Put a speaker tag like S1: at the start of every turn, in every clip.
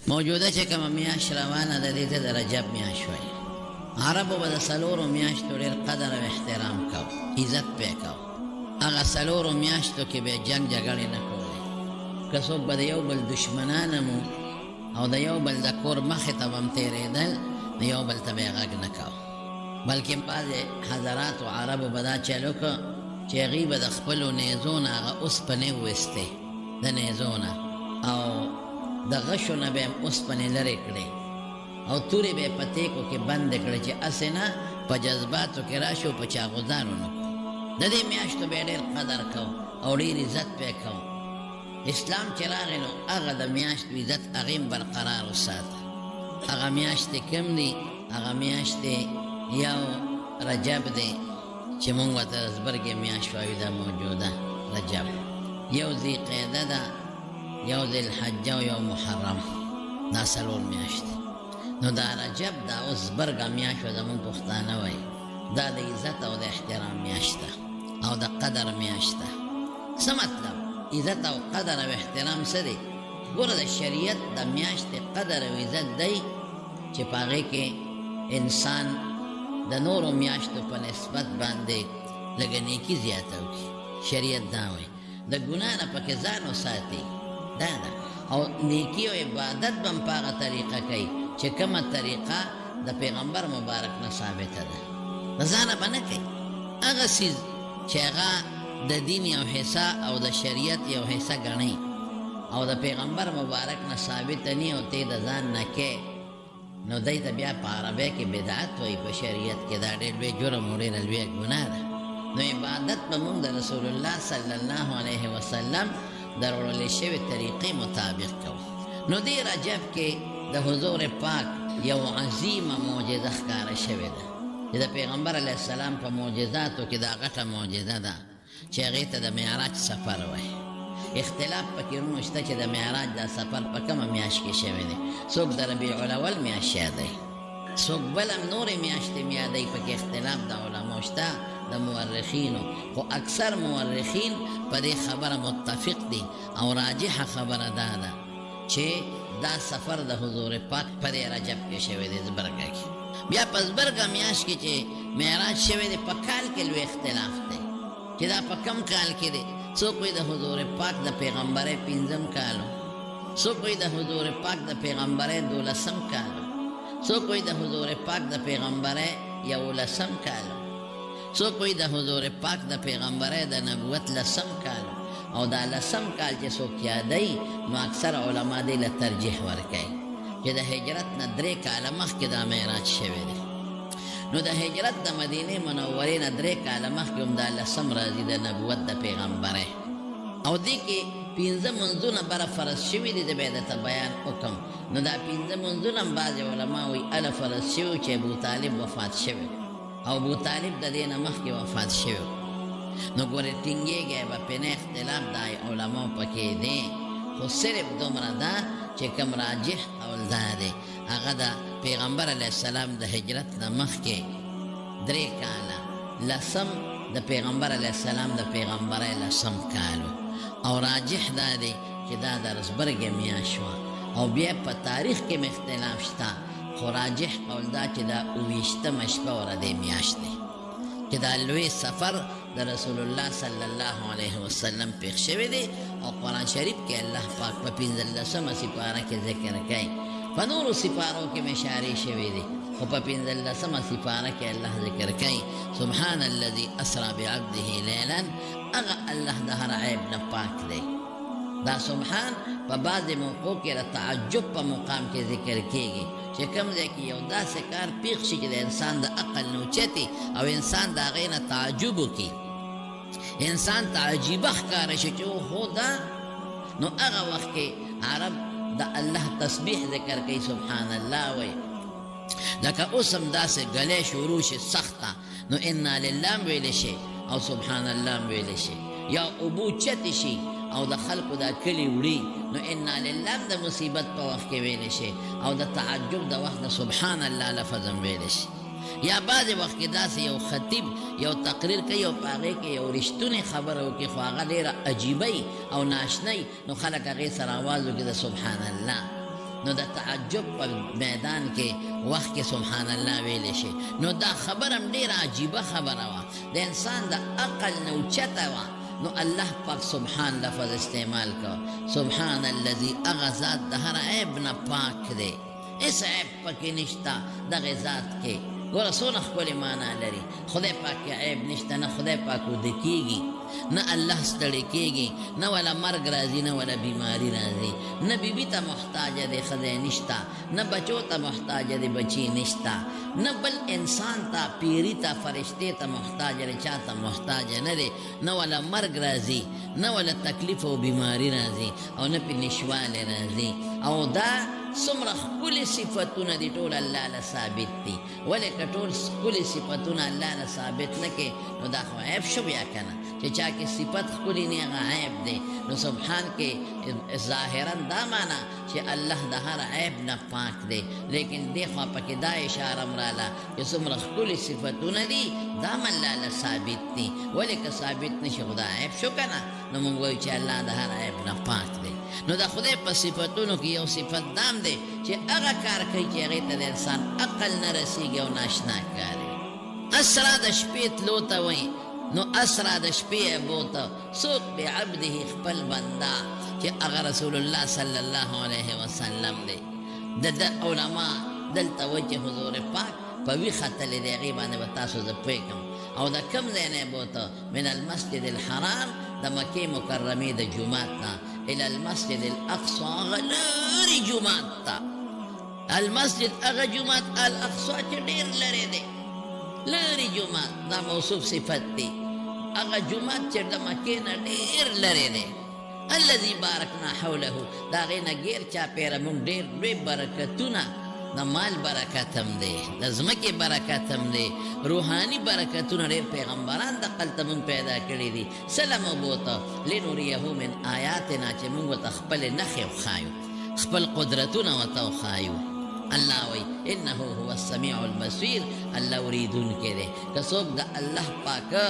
S1: موجوده چې کومه میاشت روانه ده دې ته د رجب میاشت وایي. عربو به د څلورو میاشتو ډېر قدر او احترام کو، عزت پې کو. هغه څلورو میاشتو کې به جنګ جګړې نه کولې. که څوک به د یو بل دشمنان هم او د یو بل د کور مخې ته به هم تېرېدل، د یو بل ته به یې غږ نه کو. بلکې بعضې حضراتو عربو به دا چل وکړه چې هغوی به د خپلو نیزو نه هغه اوسپنې وویستې، د نیزو نه، او د غشو نه به یې اوسپنې لرې کړې او تورې به یې په تیکو کې بندې کړې چې هسې نه په جذباتو کې راشو، په چاغوزانو نه کړو. د دې میاشتو به یې ډېر قدر کو او ډېر عزت به یې کو. اسلام چې راغی نو هغه د میاشتو عزت هغې هم برقرار وساته. هغه میاشتې کوم دي؟ هغه میاشتې یو رجب دی چې مونږ ورته زبرګې میاشت وایو، دا موجوده رجب. یو ذی قعده ده، یو ذی الحجه او یو محرم، دا څلور میاشتې. نو دا رجب دا اوس زبرګه میاشت وه، زمونږ پښتانه وایي دا د عزت او د احترام میاشت ده او د قدر میاشت ده. څه مطلب؟ عزت او قدر او احترام څه دی؟ ګوره د شریعت د میاشتې قدر او عزت دی چې په هغې کې انسان د نورو میاشتو په نسبت باندې لږه نیکي زیاته وکړي. شریعت دا وایي د ګناه نه پکې ځان وساتي، دا ده. او نیکي او عبادت به هم په هغه طریقه کوي چې کومه طریقه د پیغمبر مبارک نه ثابته ده. د ځانه به نه کوي هغه څیز چې هغه د دین یو حصه او د شریعت یو حصه ګڼي او د پیغمبر مبارک نه ثابته نی او ته د ځان نه کوې، نو دی ته بیا په عربۍ کې بدعت وایي، په شریعت کې دا ډېر لوی جرم او ډېره لویه ګناه ده. نو عبادت به مونږ د رسول الله صلی الله علیه وسلم د راوړلې شوې طریقې مطابق کوو. نو دې رجب کې د حضور پاک یو عظیمه معجزه ښکاره شوې ده چې د پیغمبر علیه السلام په معجزاتو کې دا غټه معجزه ده چې هغې ته د معراج سفر وایي. اختلاف پکې ورونو شته چې د معراج دا سفر په کومه میاشت کې شوی دی. څوک د ربیع الاول میاشت یادوي، څوک بل هم نورې میاشتې یادوي. پکې اختلاف د علماو شته، د مورخینو، خو اکثر مورخین په دې خبره متفق دي او راجحه خبره دا ده چې دا سفر د حضور پاک په دې رجب کې شوی دی، زبرګه کې. بیا په زبرګه میاشت کې چې معراج شوی دی په کال کې لوی اختلاف دی چې دا په کم کال کې دی. څوک وایي د حضور پاک د پیغمبرۍ 5م کالو، څوک وایي د حضور پاک د پیغمبرۍ 12م کالو، څوک وایي د حضور پاک د پیغمبرۍ 11م کالو، څوک وایي د حضور پاک د پیغمبرۍ د نبوت 10م کالو. او دا 10م کال چې څوک یادوي نو اکثر علما دې له ترجیح ورکوي چې د هجرت نه 3 کاله مخکې دا معراج شوی دی. نو د هجرت د مدینې منورې نه 3 کاله مخکې هم دا 10م راځي د نبوت د پیغمبرۍ. او دې کې 5 منځونه بره فرض شوي دي، د به درته بیان وکړم. نو دا 5 منځونه هم بعضې علما وایي اله فرض شوي چې ابوطالب وفات شوی او ابوطالب د دې نه مخکې وفات شوی. نو ګورې ټینګېږی به پې نه، اختلاف د علماو پکې دی، خو صرف دومره ده چې کوم راجح قول دا دی هغه د پیغمبر علیه السلام د هجرت نه مخکې 3 کاله 10م د پیغمبر علیه السلام د پیغمبرۍ 10م کالو. او راجح دا دی چې دا د رزبرګې میاشت وه. او بیا په تاریخ کې م اختلاف شته، خو راجح قول دا چې دا 28مه شپه وره دې میاشت دی چې دا لوی سفر د رسول الله صلی الله علیه وسلم پیښ شوی دی. او قرآن شریف کې الله پاک په 15مه سپاره کې ذکر کوي. په نورو سپارو کې اشارې شوی دی، خو په 15مه سپاره کې الله ذکر کوي سبحان الذي اسرى بعبده لیلا. هغه الله د هر عیب نه پاک دی. دا سبحان په بعضې موقعو کې د تعجب په مقام کې ذکر کېږي چې کوم ځای کې یو داسې کار پیښ شي چې د انسان د عقل نه اوچتي او انسان د هغې نه تعجب وکړي، انسان ته عجیبه ښکاره شي چې هو دا. نو هغه وخت کې عرب د الله تسبیح ذکر کوي، سبحان الله وایي. لکه اوس هم داسې ګلی شروع شي سخته نو انا لله هم ویلی شي او سبحان الله هم ویلی شي، یا اوبو چتې شي او د خلکو دا کلی وړي نو انا لله هم د مصیبت په وخت کې ویلی شي، او د تعجب د وخت د سبحان الله لفظ هم ویلی شي. یا بعضې وخت کې داسې یو خطیب یو تقریر کوي او په هغې کې یو رښتونې خبره وکړي خو هغه ډېره عجیبه او ناشنی، نو خلک هغې سره اواز وکړي د سبحان الله. نو د تعجب په میدان کې وخت کې سبحان الله ویلی شي. نو دا خبر هم ډېره عجیبه خبره وه، د انسان د عقل نه اوچته وه. نو الله پاک سبحان لفظ استعمال کو. سبحان الذي هغه ذات د هر عیب نه پاک دی، هېڅ عیب پکې نشته دغې ذات کې. ګوره څونه ښکلې معنا لري. خدای پاک کې عیب نشته، نه خدای پاک وده کېږي، نه الله ستړی کېږي، نه ولا مرګ راځي، نه ولا بیماري راځي، نه بیبي ته محتاجه دی خدای نشته، نه بچو ته محتاجه دی بچی نشته، نه بل انسان ته پیری ته فرشتې ته محتاجه دی، چا ته محتاجه نه دی، نه ولا مرګ راځي، نه ولا تکلیف او بیماري راځي، او نه پې نشوالی راځي. او دا څومره ښکلي صفتونه دي ټول الله له ثابت دي. ولې که ټول ښکلي صفتونه الله له ثابت نه کړې نو دا خو عیب شو بیا که نه، چې چا کې صفت ښکلي نه هغه عیب دی. نو سبحان کې ظاهرا دا معنا چې الله د هر عیب نه پاک دی، لیکن دې خوا پکې دا اشاره م راله چې څومره ښکلي صفتونه دي دا هم الله له ثابت دي. ولې که ثابت نه شي خو دا عیب شو که نه، نو موږ وایو چې الله د هر عیب نه پاک دی. نو د خدای په صفتونو کې یو صفت دام دی چې هغه کار کوي چې هغې ته د انسان عقل نه رسېږي او ناشنا کار وي. اسرا د شپې تلو ته وایي، نو اسرا د شپې یې بوته څوک بعبده خپل بنده چې هغه رسول الله صلی الله علیه وسلم دی. د علما دلته وایي چې حضور پاک په ویښه تللی دی، هغې باندې به تاسو زه پوهېږم. او د کوم ځای نه یې بوته؟ من المسجد الحرام، د مکې مکرمې د جومات نه، الى المسجد الاقصى، هغه لرې جومات ته. المسجد هغه جومات الاقصی چې ډېر لرې دی، لرې جومات، دا موصوف صفت دی. هغه جومات چې د مکې نه ډېر لرې دی. الذي بارکنا حوله، د هغې نه ګیر چاپېره مونږ ډېر لوی برکتونه، د مال برکت هم دی، د ځمکې برکت هم دی، روحاني برکتونه ډېر پیغمبران دقلته مونږ پیدا کړي دي. سلم وبوته لنوریه من آیاتنا، چې مونږ ورته خپلې نښې وښایو، خپل قدرتونه ورته وښایو. الله وی انه هو السمیع البصیر، الله اوریدونکی دی. که څوک د الله پاکه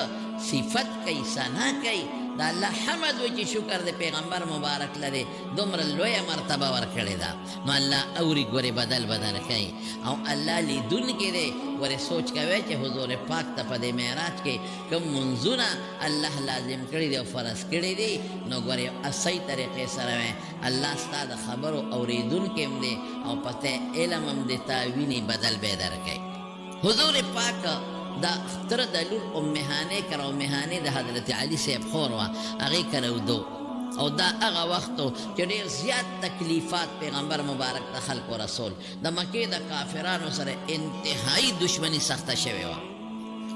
S1: صفت کوي، ثنا کوي، د الله حمد وی چې شکر د پیغمبر مبارک لري دومره لویه مرتبه ورکړې ده، نو الله اوري ګورې بدل بدل کوي. او الله لیدونکی دی. ورې سوچ کوئ چې حضور پاک ته په دې معراج کې کوم منځونه الله لازم کړي دي او فرض کړي دي، نو ګورې صحیح طریقې سره وی الله ستا د خبرو اوریدونکی هم دی او پته علم هم دی، تاوینې بدل به یې درکوي. حضور پاک دا تر د لور ام هانې کره، ام هانې د حضرت علي صاحب خور وه، هغې کره ودو. او دا هغه وخت و چې ډېر زیات تکلیفات پیغمبر مبارک ته خلق و رسول. د مکې د کافرانو سره انتهایی دشمني سخته شوې وه،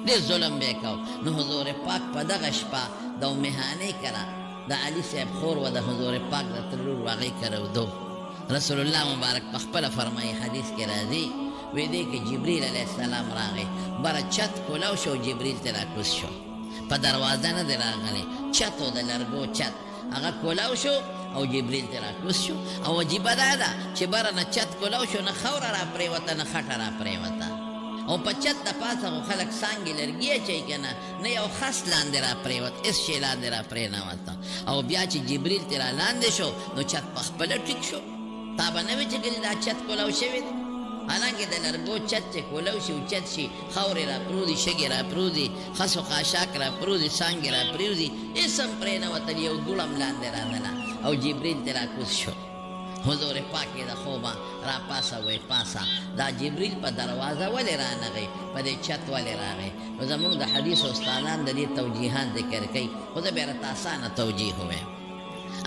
S1: ډېر ظلم به یې کو. نو حضور پاک په دغه شپه د ام هانې کره د علي صاحب خور و د حضور پاک د تر لور هغې کره ودو. رسول الله مبارک په خپله فرمایي، حدیث کې راځي، وی دی که جبریل علیه السلام راغی، بره چت کولاو شو، جبریل ته راکوز شو، په دروازه نه دی راغلی، چت و د لرګو چت، هغه کولاو شو او جبریل ته راکوز شو. او عجیبه دا ده چې بره نه چت کولاو شو، نه خوره را پرېوته، نه خټه را پرېوته. او په چت د پاسه خو خلک څانګې لرګي اچوي که نه، نه یو خس لاندې را پرېوت، هېڅ شی لاندې را پرېنوته. او بیا چې جبریل ته را لاندې شو نو چت په خپله ټیک شو. تا به نه وې چې ګلې دا چت کولاو شوی دی، حالانکه د لرګو چت چې کولاو شي اوچت شي، خاورې را پرېوځي، شګې را پرېوځي، خس و خاشاک را پرېوځي، څانګې را پرېوځي، هېڅ هم پرې نه وتل، یو دوړ هم لاندې راتله. او جبریل ته راکوز شو. حضور پاک یې د خوبه را پاسه وی پاسه، دا جبریل په دروازه ولې رانغی، په دې چت ولې راغی؟ نو زمونږ د حدیث استادان د دې توجیحات ذکر کوي، خو زه بیا راته اسانه توجیح ووایم.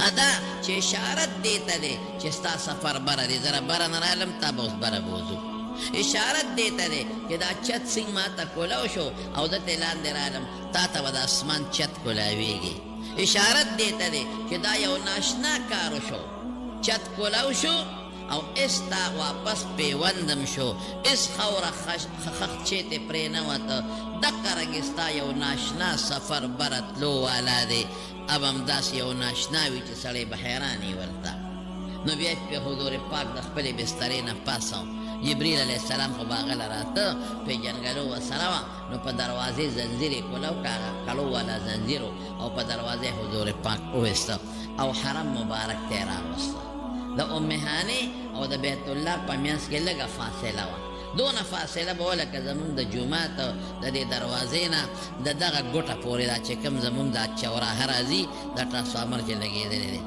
S1: ادا چې اشارت دیتا دی چې ستا سفر بره دی، زره بره نه رالم، تا به اوس بره بوځو. اشارت دیتا دی چې دا چت سنگ ما ته کولاو شو او دته لاندې رالم، تا ته به د اسمان چت کولاویږي. اشارت دیتا دی چې دا یو ناشنا کارو شو، چت کولاو شو او استا واپس پیوندم شو، اس خوره خخ چیته پرې نه وته، دقه رنګې ستا یو ناشنا سفر برتلو والا دی. اب هم داسې یو ناشنا وي چې سړی به حیراني ورته. نو بیا په حضور پاک د خپلې بسترې نه پاسه جبریل علیه السلام خو به هغه راته پیژنګلو ورسره وه، نو په دروازې زنځیر یې کولو که هغه کړو والا زنځیر او په دروازې حضور پاک وویسته او حرم مبارک ته یې راوسته. د ام هانې او د بیت الله په منځ کې لږه فاصله وه دونه فاصله به وه لکه زمونږ د جومات د دې دروازې نه د دغه ګوټه پورې دا چې کوم زمونږ دا چوراهه راځي دا ټرانسفارمر چې لګېدلی دی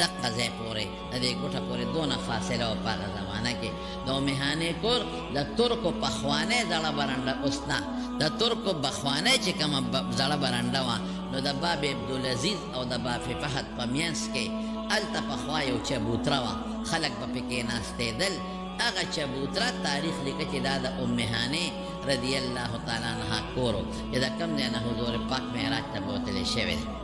S1: دقه ځای پورې د دې ګوټه پورې دونه فاصله وه په هغه زمانه کې د ام هانې کور د ترکو پخوانۍ زړه برنډه اوس نه د ترکو پخوانۍ چې کومه زړه برنډه وه نو د باب عبدالعزیز او د باب فهد په منځ کې هلته پخوا یو چبوتره وه خلک به پکې ناستېدل هغه چبوتره تاریخ لیکه چې دا د ام هانې رضی الله تعالی عنها کور و چې د کوم ځای نه حضور پاک معراج ته بوتلی شوی دی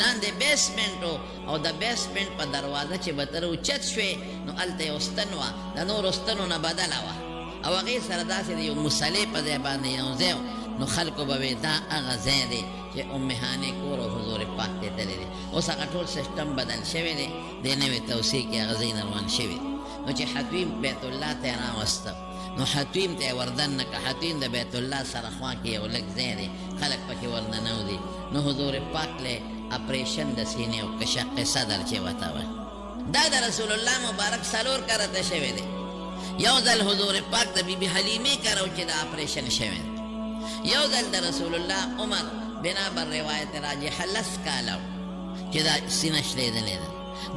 S1: لاندې بیسمنټ او د بیسمنټ په دروازه چې به تر اوچت شوې نو هلته یو ستن وه د نورو ستنو نه بدله وه او هغې سره داسې د یو مصلې په ځای باندې یو ځای نو خلکو به وی دا هغه ځای دی چې ام هانې کور او حضور پاک ته تللی دی اوس هغه ټول سیسټم بدل شوی دی د نوې توسعې کې هغه ځای نه روان شوی نو چې حتویم بیت الله ته یې راوسته نو حتویم ته یې وردن نه که حتویم د بیت الله سره خوا کې یو لږ ځای دی خلک پکې ورننوځي نو حضور پاک له اپریشن د سینې او کشق صدر چې ورته وایي دا د رسول الله مبارک څلور کرته شوی دی یو ځل حضور پاک د بیبي حلیمې کره و چې د اپریشن شوی دی یو ځل د رسول الله عمر بنابر روایت راجحه لس کاله چې دا سینه شلېدلې ده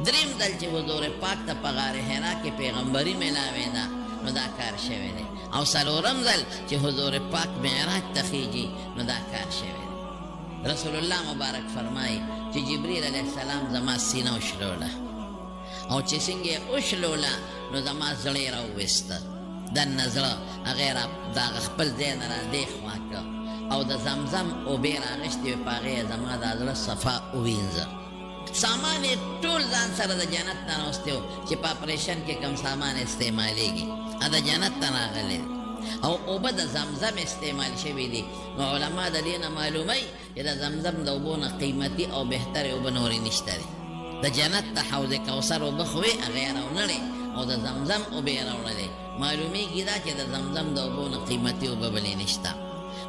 S1: دریم ځل چې حضور پاک ته په غار حرا کې پیغمبري میلاوې ده نو دا کار شوی دی او څلورم ځل چې حضور پاک معراج ته خیږي نو دا کار شوی دی رسول الله مبارک فرمایي چې جبریل علیه السلام زما سینه وشلوله او چې څنګه یې وشلوله نو زما زړه یې راوویسته دننه زړه هغې را دغه خپل ځای نه را دې خوا کړه او د زمزم اوبې راغېښتې وې په هغې یې زما دا زړه صفا ووینځه سامان یې ټول ځان سره د جنت نه راوستی و چې په اپریشن کې کوم سامان استعمالیږي د جنت ته راغلی دی او اوبه د زمزم استعمال شوي دي نو علما د دې نه معلوموي چې د زمزم د اوبو نه قیمتي او بهترې اوبه نورې نشته دی د جنت ته حوض کوثر اوبه خو وې هغه یې راونړې او د زمزم اوبه یې راوړلې معلومیږي دا چې د زمزم د اوبو نه قیمتي اوبه بلې نشته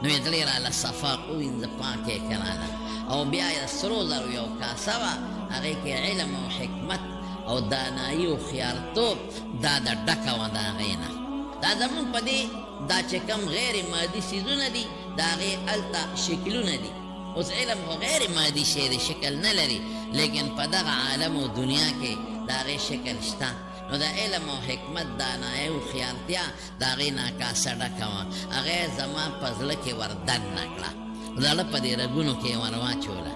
S1: نو یې دلې راله صفا ووینځه پاک یې کړله او بیا یې سرو زرو یو کاسه وه هغې کې علم او حکمت او دانایي او خیارتوب دا د ډکه وه د هغې نه دا زمونږ په دې دا چې کوم غیر مادي څیزونه دي د هغې هلته شکلونه دي اوس علم خو غیر مادي شی دی شکل نه لري لیکن په دغه عالم او دنیا کې د هغې شکل شته نو د علم او حکمت دانایي او خیارتیا د هغې نه کاسه ډکه وه هغه یې زما په زړه کې وردننه کړه زړه په دې رګونو کې یې ور واچوله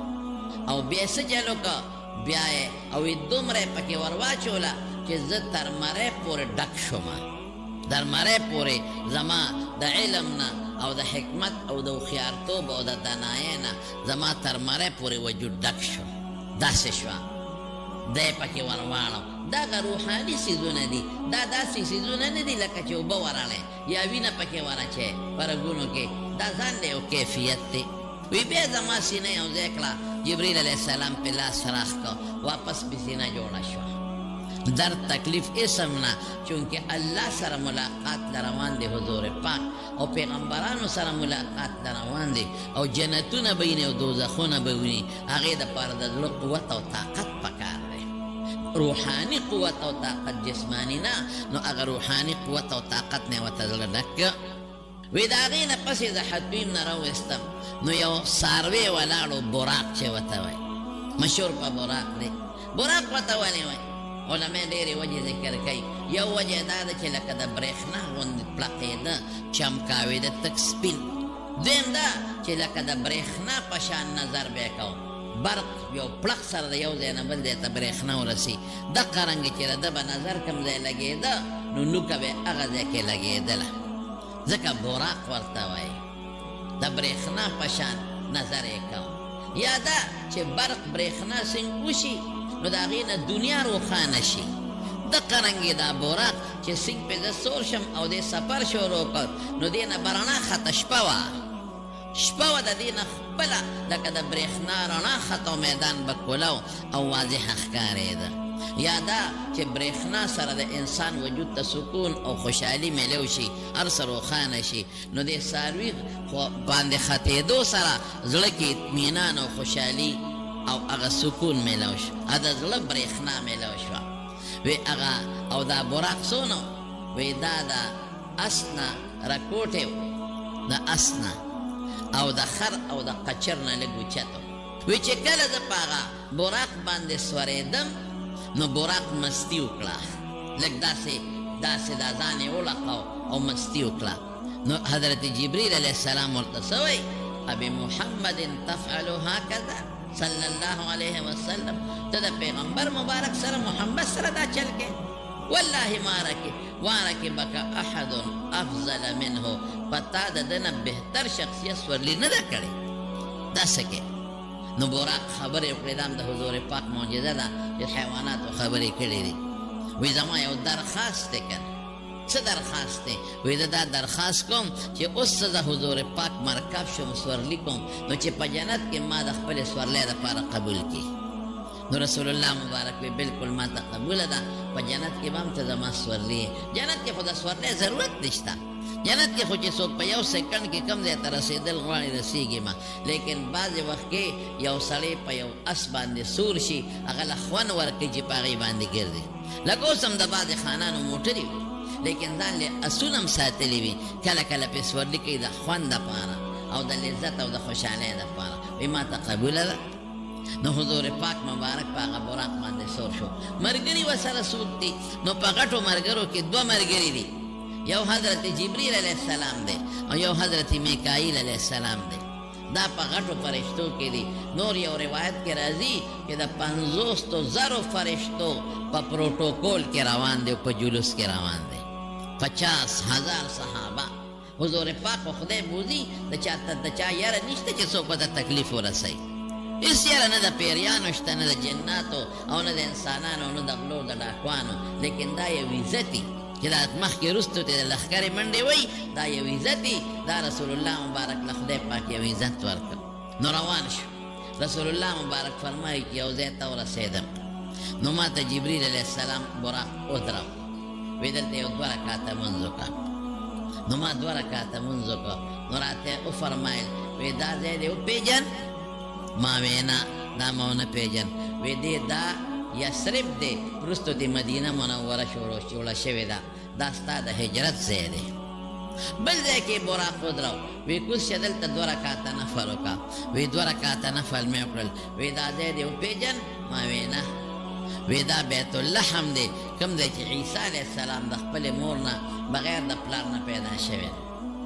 S1: او بیا یې څه چل وکړه بیا یې او یې دومره یې پکې ور واچوله چې زه تر مرۍ پورې ډک شومه در مرۍ پورې زما د علم نه او د حکمت او د هوښیارتوب او د دانایۍ نه زما تر مرۍ پورې وجود ډک شو داسې شوه دی پکې ور واړو دغه روحاني څیزونه دي دا داسې څیزونه نه دي لکه چې اوبه ورړی یا وینه پکې ورچی په رګونو کې دا ځان دی یو کیفیت دی وی بیا زما سینه یو ځای کړه جبریل علیه السلام پې لاس راخ کړه واپس پې سینه جوړه شوه درد تکلیف اسم نه چونکه الله سره ملاقات لروان دی حضور پاک او پیغمبرانو سره ملاقات لروان دی او جنتونه به ویني او دوزخونه به ویني هغې دپاره د زړه قوت او طاقت پکار دی روحاني قوت او طاقت جسماني نه نو هغه روحاني قوت او طاقت نه ورته زړه ډک وی د هغې نه پسې د حتویم نه راویستم نو یو څاروی ولاړو براق چې ورته وایي مشهور په براق دی براق ورته ولې وایي علماء ډېرې وجې ذکر کوي یو وجه دا ده چې لکه د برېښنا غوندې پړقېده چمکاوېده تک سپین دویم دا چې لکه د برېښنا په شان نظر به یې کو برق یو پړق سره د یو ځای نه بل ځای ته برېښنا ورسي دقه رنګې چې د ده به نظر کوم ځای لګېده نو نوکه به یې هغه ځای کې لګېدله ځکه براق ورته وایي د برېښنا په شان نظر یې کو یا دا چې برق برېښنا څنګه وشي نو د هغې نه دنیا روښانه شي دقه رنګې دا براق چې څنګ پې زه سور شم او دې سفر شروع کړ نو دې نه به رڼا خطه شپه وه شپه وه د دې نه خپله لکه د برېښنا رڼا خطه میدان به کولو او واضحه ښکارېده یا دا چې برېښنا سره د انسان وجود ته سکون او خوشحالي میلو شي هر څه روښانه شي نو دې څاروي باندې ختېدو سره زړه کې اطمینان او خوشحالي او هغه سکون میلو شو د زړه برېښنا میلو شوه وی اغا او دا براق سونو وی دا اسنا رکوټیو دا اسنا او دا خر او دا قچر نه لګو چتو وی چې کله د پاغا براق باندې سوریدم نو براق مستی وکړه لګ داسې دا ځان یې ولقاو او مستی وکړه نو حضرت جبریل علیہ السلام ورته سوی ابي محمد تفعل هكذا صلی الله علیه وسلم ته د پیغمبر مبارک سره محمد سره دا چل کې والله وارکی بکا احد افضل منه پتا د دنه بهتر شخصیت ورلی نه ده کړی داسې کې نو براق خبرې وکړې دا د حضور پاک معجزه ده چې حیواناتو خبرې کړې دي وی زما یو درخواست دی کنه څه درخواست دی وی دا درخواست کوم چې اوس د حضور پاک مرکب شم سورلی کوم نو چې په جنت کې ما د خپل سورلی دپاره قبول کړي نو رسول الله مبارک وی بالکل ما ته قبوله ده په جنت کې به هم ته زما سورلی جنت کې خو د سورلی ضرورت نشته جنت کې خو چې څوک په یو سیکنډ کې کم ځای ته رسېدل غواړي رسېږي ما لیکن بعضې وخت کې یو سړی په یو اس باندې سور شي هغه له خوند ورکوي چې په هغې باندې ګرځي لکه اوس هم د بعضې خانانو موټرې وي لیکن ځان له اسونه هم ساتلي وي کله کله پې سورلي کوي د خوند دپاره او د لذت او د خوشحالۍ دپاره وایي ما ته قبوله ده نو حضور پاک مبارک په هغه براق باندې سور شو ملګري ورسره څوک دي نو په غټو ملګرو کې دوه ملګري دي یو حضرت جبریل علیہ السلام دے او یو حضرت میکائیل علیہ السلام دے دا پا غٹو فرشتو کے دی نور یو روایت کے راضی کہ دا 500,000 فرشتو پا پروٹوکول کے روان دے پا جلوس کے روان دے 50,000 صحابہ حضور پاک و خدای بوزی دا چا یارا نشتا چی سو پتا تکلیف ہو رسائی اس یارا نا دا پیریانو شتا نا دا جناتو او نا دا انسانانو نا دا غلو دا ڈاکوانو لیکن دا یو عزتی چې دا مخکې رستو ته د لښکرې منډې وی دا یو عزت دی دا رسول الله مبارک له خدای پاک یو عزت ورکړ نو روان شو رسول الله مبارک فرمایي چې یو ځای ته ورسېدم نو ما ته جبریل علیه السلام براق ودراو وی دلته یو 2 رکعاته لمونځ وکړه نو ما 2 رکعاته لمونځ وکړه نو راته وفرمایل وی دا ځای دې وپېژن ما وی نه دا ما ونه پېژن وی دې دا یسرب دے پرستو دی مدینہ منورہ شوڑا شوی دا داستا دا حجرت زیدے بل دے کے براق ودراو وی کس شدل تا 2 رکعاتا نفل کا وی 2 رکعاتا نفل میں اکرل وی دا زیدے و پیجن ما وینا وی دا بیت اللحم دے کم دے چی عیسیٰ علیہ السلام دا خپل مورنا بغیر دا پلارنا پیدا شوی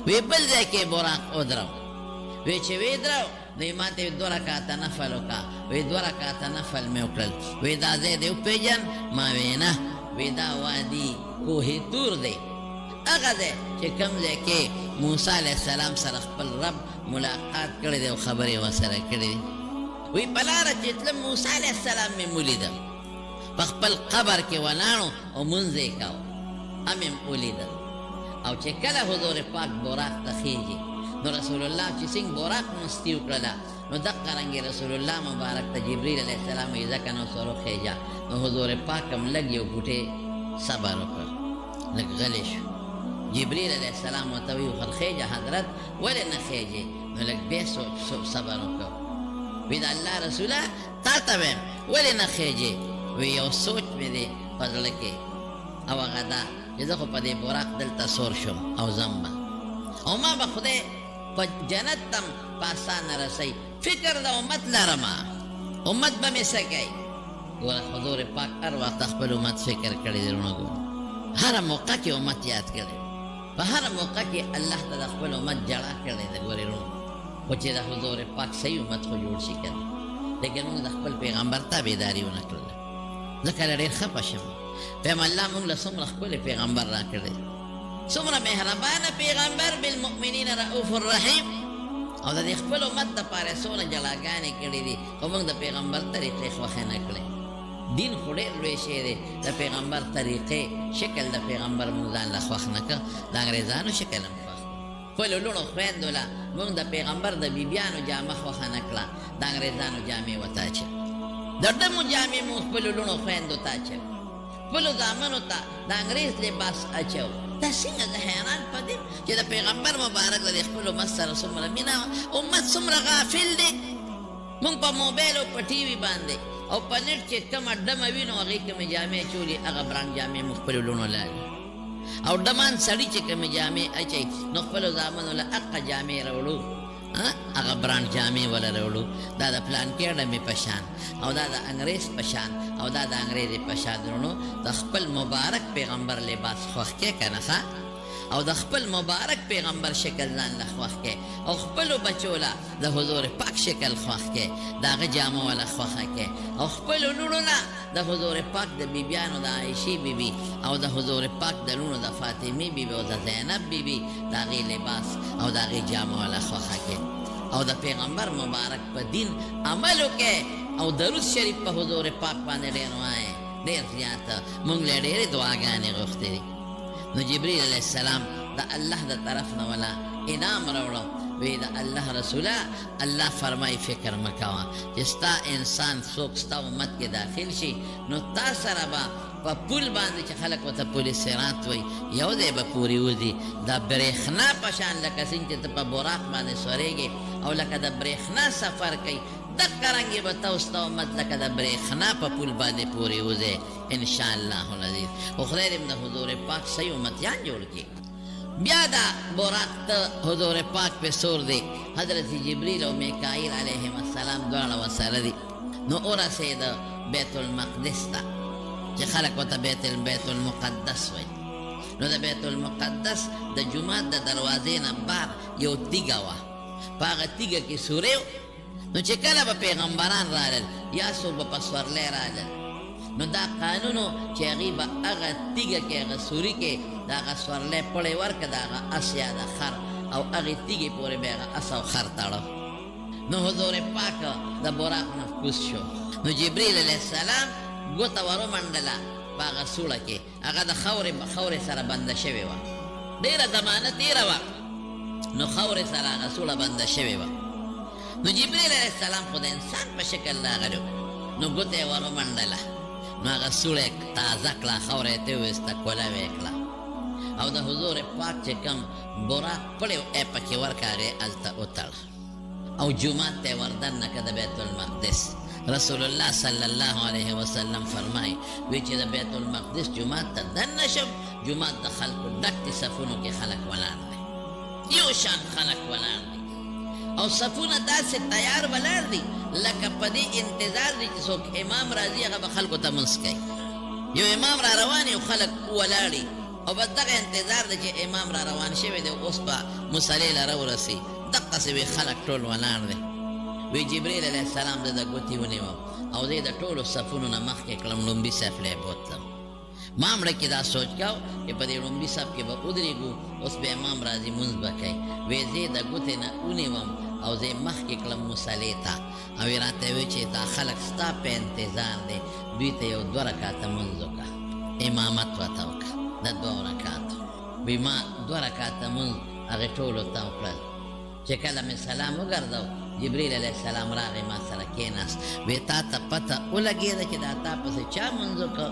S1: وی بل دے کے براق ودراو وی چی وی دراو وی ما ته 2 رکعاته نفل وکړه وی 2 رکعاته نفل مې وکړل وی دا ځای دې وپېژن ما وی نه وی دا وادي کوه تور دی هغه ځای چې کوم ځای کې موسی علیه السلام سره خپل رب ملاقات کړی دی او خبرې ورسره کړې دي وی په لاره چې تلم موسی علیه السلام مې ولیدم په خپل قبر کې ولاړو او مونځ یې کاوه هم یې ولیدل او چې کله حضور پاک براق ته خیږي نو رسول الله چې څنګه براق مستی وکړله نو دقه رنګې رسول الله مبارک ته جبریل علیه السلام یې ځکه نو سره خیجه نو حضور پاک هم لږ یو بوټی صبر وکړ لږ غلی شو جبریل علیه السلام ورته ویل خیجه حضرت ولې نه خیجې نو لږ بیا صبر وکړ وی د الله رسوله تا ته ویم ولې نه خیجې وی یو سوچ مې دی په زړه کې او هغه دا چې زه خو په دې براق دلته سور شم او ځم به او ما به خدای په جنت تم پاسان رسی فکر دا امت لرما امت به می سکی ګوره حضور پاک هر وخت خپل امت فکر کړی دی ورنګو هر موقع کې امت یاد کړي په هر موقع کې الله تعالی خپل امت جړا کړی دی ګوره ورنګو خو چې د حضور پاک صحیح امت خو جوړ شي کنه لیکن موږ د خپل پیغمبر تابعداري ونه کړله ځکه ډېر خفه شم فهم الله موږ له څومره ښکلی پیغمبر را کړی څومره مهربانه پیغمبر بالمؤمنین رؤوف الرحیم او د خپل امت دپاره څونه جلاګانې کړي دي خو موږ د پیغمبر طریقې خوښې نه کړې دین خو ډېر لوی شی دی د پیغمبر طریقې شکل د پیغمبر موږ ځان له خوښ نه کړ د انګریزانو شکل هم خوښ خپلو لوڼو خویندو له موږ د پیغمبر د بیبیانو جامه خوښه نه کړه د انګریزانو جامې ورته اچوي د ډمو جامې موږ خپلو لوڼو خویندو ته اچوي خپلو زامنو ته د انګریز لباس اچو دا څنګه زه حیران پدې چې د پیغمبر مبارک د خپل امت سره څومره مینه امت څومره غافل دی موږ په موبایل او په ټي وي باندې او په نیټ چې کومه ډمه وي نو هغې کومې جامې چولي هغه برانډ جامې مو خپلو لوڼو لاږي او ډمان سړي چې کومې جامې اچوي نو خپلو زامنو له هغه جامې راوړو هغه برانډ جامې وله راوړو دا د پلانکې ډمې په شان او دا د انګریز په شان او دا د انګریزې په شان درونو د خپل مبارک پیغمبر لباس خوښ کې که نه ښه او د خپل مبارک پیغمبر شکل ځان له خوښ کې او خپلو بچو له د حضور پاک شکل خوښ کې د هغه جامه وله خوښه کې او خپلو لوڼو له د حضور پاک د بیبیانو د عایشې بیبي او د حضور پاک د لوڼو د فاطمې بیبي او د زینب بیبي د هغې لباس او د هغې جامه وله خوښه کې او د پیغمبر مبارک په دین عمل وکړئ او درود شریف په حضور پاک باندې ډېر وایئ ډېر زیات موږ له ډېرې دعاګانې غوښتې دي نو جبریل علیه السلام د الله د طرف نه ولا انعام راوړو وی د الله رسوله الله فرمای فکر مکوه چې ستا انسان څوک ستا امت کې داخل شي نو تا سره به په پول باندې چې خلک ورته پل صراط وایي یو ځای به پورې وځي د برېښنا په شان لکه څنګه چې ته په براق باندې سورېږې او لکه د برېښنا سفر کوي دقه رنګې به ته ستا امت لکه د برېښنا په پول باندې پورې وځې انشاءالله العزیز خو خدای دې د حضور پاک صحیح امتیان جوړ کړي بیا دا براق ته حضور پاک پې سور دی حضرت جبریل او میکائیل علیهم السلام دواړه ورسره دي نو ورسېده بیت المقدس ته چې خلک ورته بیت المقدس وایي نو د بیت المقدس د جومات د دروازې نه بار یو تیږه وه په هغه تیږه کې سورې نو چې کله به پیغمبران رالل یا څوک به په سورلی رالل نو دا قانونو چې هغې به هغه تیږه کې هغه سوري کې د هغه سورلی پړی ورکړه د هغه اس یا د خر او هغې تیږې پورې به هغه اس او خر تړه نو حضور پاک د براق نه کوز شو نو جبریل علیه السلام ګوته ورومنډله په هغه سوړه کې هغه د خاورې سره بنده شوې وه ډېره زمانه تېره وه نو خاورې سره هغه سوړه بنده شوې وه نو جبریل علیه السلام خو د انسان په شکل راغلی نو ګوته یې ورومنډله نو هغه سوړه یې تازه کړه خاوره یې ترې وویسته کولوې یې کړه او د حضور پاک چې کوم براق پړی یې پکې ورکړه هغې هلته وتړه او جومات ته یې وردننه که د بیت المقدس رسول الله صلی الله علیه وسلم فرمای وی چې د بیت المقدس جومات ته دننه شم جومات د خلکو ډک دي صفونو کې خلک ولاړ دي یو شان خلک ولاړ دي او صفونه داسې تیار ولاړ دي لکه په دې انتظار دي چې څوک امام راځي هغه به خلکو ته منځ کوي یو امام را روان یو خلک ولاړ او بس دغه انتظار دی چې امام را روان شوی دی اوس به مصلې له راورسي دقسې وی خلک ټول ولاړ دی وی جبریل علیه السلام د ده ګوتې ونیوم او زه یې د ټولو صفونو نه مخکې کړم لومبي صف له یې بوتلم ما مړه کې دا سوچ کو چې په دې لومبي صف کې به ودرېږو اوس به امام راځي مونځ به کوي وی زه یې د ګوتې نه ونیوم او زه یې مخکې کړم مصلې ته او یې راته وی چې دا خلک ستا په انتظار دی دوی ته یو 2 رکعته مونځ وکړه امامت ورته وکړه د 2 رکعاتو وی ما 2 رکعته مونځ هغې ټولو ته وکړل چې کله مې سلام وګرځو جبریل علیه السلام راغی ما سره کېناست وی تا ته پته ولګېده چې دا تا پسې چا مونځ وکړ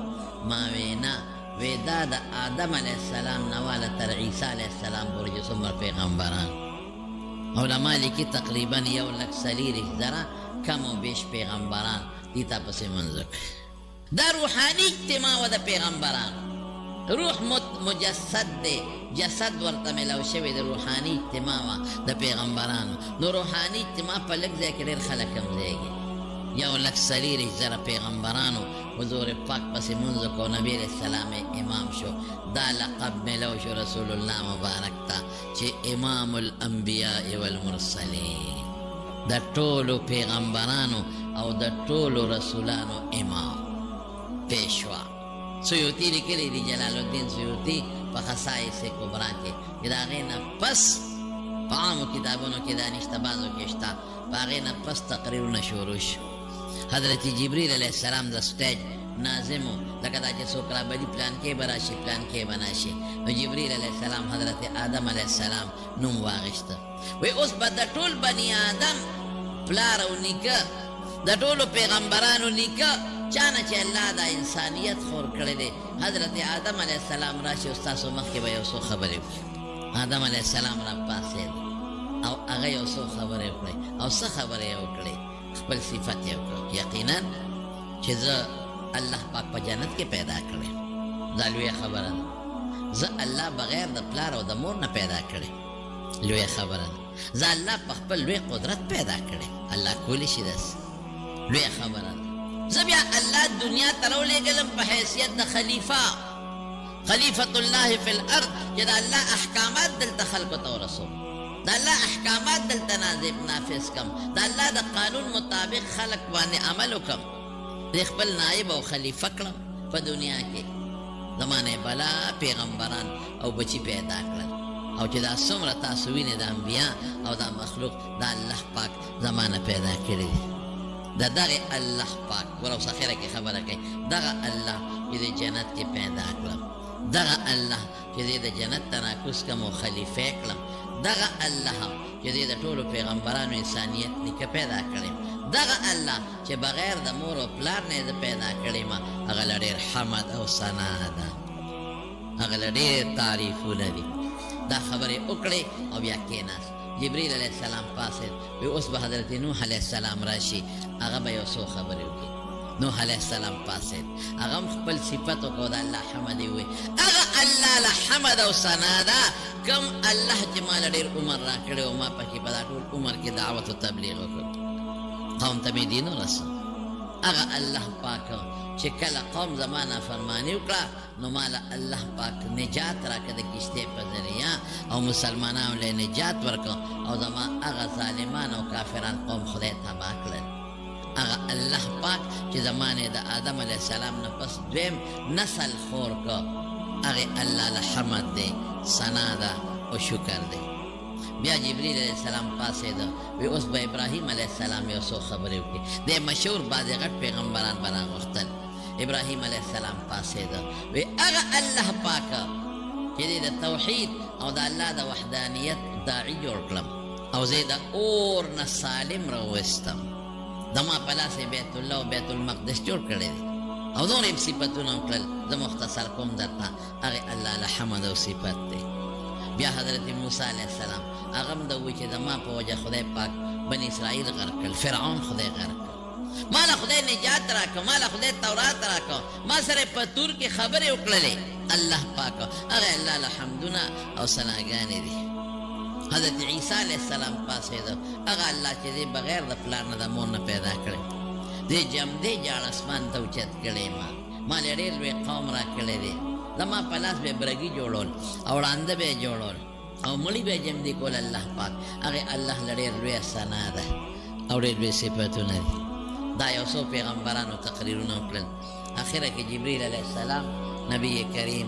S1: ما وی نه وی دا د آدم علیه السلام نه واله تر عیسی علیه السلام پورې چې څومره پیغمبران علما لیکي تقریبا 1,40,000 کم و بیش پیغمبران دي تا پسې مونځ وکړ دا روحاني اجتماع و د پیغمبرانو روح مجسد دی جسد ورته ملاو شوی د روحاني اجتماع وه د پیغمبرانو نو روحاني اجتماع په لږ ځای کې ډېر خلک همځایږي 1,40,000 پیغمبرانو حضور پاک پسې مونځ وکړو نبي علیه السلام امام شو دا لقب ملو شو رسول الله مبارک ته چې امام الانبیاء والمرسلین د ټولو پیغمبرانو او د ټولو رسولانو امام پیشوا سیوطي لیکلی دی جلال الدین سیوطي په خصائص کبرا کې چې د هغې نه پس په عامو کتابونو کې دا نشته بعضو کې شته په هغې نه پس تقریرونه شروع شو حضرت جبریل علیه السلام د سټیج ناظم و لکه دا چې څوک رابلي پلان کې به راشي پلان کې به ناشي نو جبریل علیه السلام حضرت آدم علیه السلام نوم واغېسته وی اوس به د ټول بني آدم پلار او نیکه د ټولو پیغمبرانو نیکه چانه چې الله دا انسانیت خور کړی دی حضرت آدم علیه السلام راشي او ستاسو مخکې به یو څو خبرې وکړي آدم علیه السلام را پاڅېد او هغه یو څو خبرې وکړې او څه خبرې یې وکړې خپل صفت یې وکړ یقینا چې زه الله پاک په جنت کې پیدا کړی. دا لویه خبره ده. زه الله بغیر د پلار او د مور نه پیدا کړی. لویه خبره ده. زه الله په خپل لوی قدرت پیدا کړی. الله کولی شي داسې. لویه خبره ده. زه بیا الله دنیا ته راولېږلم په حیثیت د خلیفة الله فی الارض، چې د الله احکامات دلته خلکو ته ورسوم، د الله احکامات دلته نافذ کم، د الله د قانون مطابق خلک باندې عمل وکم، د خپل نائب او خلیفه کړم په دنیا کې. زمانه بلا پیغمبران او بچی پیدا کړل، او چې دا څومره تاسو وینئ د انبیا او دا مخلوق د الله پاک زمانه پیدا کړي دي. د دغه الله پاک ورو سخیره کې خبره کوي، دغه الله چې د جنت کې پیدا کړم، دغه الله چې د جنت ته ناکوس کم او خلیفه کړم، دغه الله چې د ټولو پیغمبرانو انسانیت نیکه پیدا کړم، دغه الله چې بغیر د مور او پلار نه زه پیدا کړم، هغه له ډېر حمد او ثنا ده، هغه له ډېر تعریفونه دي. دا خبرې وکړې او بیا کېناست. جبریل علیه السلام پاسېد، وی اوس به حضرت نوح علیه السلام راشي، هغه به یو څو خبرې وکړي. نوح علیه السلام پاسېد، هغه هم خپل صفت وکړو، د الله حمد یې ووایي. هغه الله له حمد او ثنا ده، کوم الله چې ما له ډېر عمر راکړی او ما پکې په دا ټول عمر کې دعوت او تبلیغ وکړ، قوم ته مې دین ورسو. هغه الله پاک چې کله قوم زما نافرماني وکړه، نو ما له الله پاک نجات راکړه د کشتۍ په ذریعه، او مسلمانانو له نجات ورکړه، او زما هغه ظالمان او کافران قوم خدای تباه کړل. هغه الله پاک چې زمانه د آدم علیه السلام نه پس دویم نسل خور کړ، هغه الله له حمد دی، ثنا ده او شکر دی. بیا جبریل علیہ السلام پاسېده، وی اوس به ابراهیم علیہ السلام یو څو خبرې وکړي. د مشهور بعضې غټ پیغمبران به راغوښتل. ابراهیم علیہ السلام پاسېده، وی هغه الله پاکه چې د توحید او د الله د وحدانیت داعي جوړ کړم، او زه د اور نه سالم راوویستم، زما په لاس یې بیت الله او بیت المقدس جوړ کړی دی، او نور یې صفتونه وکړل. زه مختصر کوم درته، هغې الله له حمد او صفت دی. بیا حضرت موسی علیہ السلام هغه هم د ووایي چې زما په وجه خدای پاک بني اسرائیل غرق کړل، فرعون خدای غرق کړ، ما له خدای نجات راکړه، ما له خدای تورات راکړه، ما سره په تور کې خبرې وکړلې. الله پاک هغه الله له حمدونه او ثناګانې دي. حضرت عیسی علیہ السلام پاسېده، هغه الله چې دی بغیر د پلار نه د مور نه پیدا کړی، دې جمدې جاړ اسمان ته اوچت کړی، ما له ډېر لوی قوم راکړی دی، زما په لاس به برګي جوړول او ړانده به جوړول او مړي به جمدې کول. الله پاک هغې الله له ډېر لویه ثنا ده او ډېر لوی صفتونه دي. دا یو څو پیغمبرانو تقریرونه وکړل. اخره کې جبریل علیه السلام نبی کریم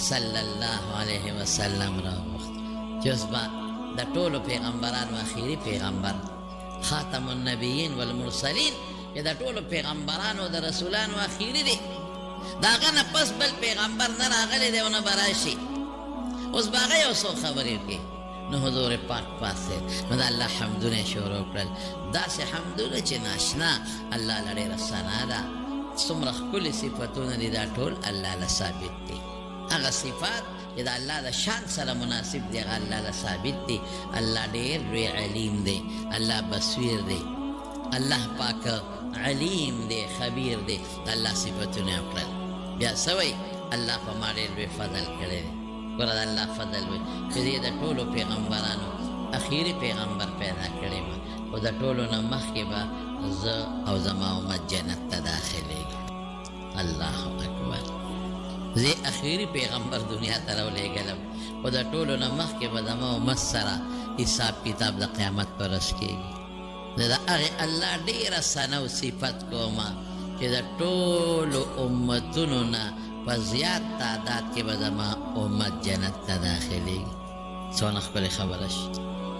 S1: صلی الله علیه وسلم راوغوښت چې اوس به د ټولو پیغمبرانو اخري پیغمبر خاتم النبیین والمرسلین، چې د ټولو پیغمبرانو د رسولانو اخري دی، د هغه نه پس بل پیغمبر نه راغلی دی او نه به راشي. اوس به هغه یو څو خبرې وکړي. نو حضور پاک پاسېد، نو د الله حمدونه یې شروع کړل، داسې حمدونه چې ناشنا الله له ډېره ثنا ده. څومره ښکلي صفتونه دي، دا ټول الله له ثابت دي. هغه صفات چې د الله د شان سره مناسب دي، هغه الله له ثابت دي. الله ډېر لوی علیم دی، الله بصیر دی، الله پاک علیم دی، خبیر دی. د الله صفتونه یې وکړل. بیا څه وایي؟ الله په ما ډېر لوی فضل کړی دی. ګوره د الله فضل وایي چې دې د ټولو پیغمبرانو اخیري پیغمبر پیدا کړی ما، خو د ټولو نه مخکې به زه او زما امت جنت ته داخلېږي. الله اکبر. زه اخیري پیغمبر دنیا ته راولېږلم، خو د ټولو نه مخکې به زما امت سره حساب کتاب د قیامت په ورځ کېږي. زه د هغې الله ډېره ثنا او صفت کومه چې د ټولو امتونو نه په زیات تعداد کې به زما امت جنت ته داخلېږي. څونه ښکلې خبره شي،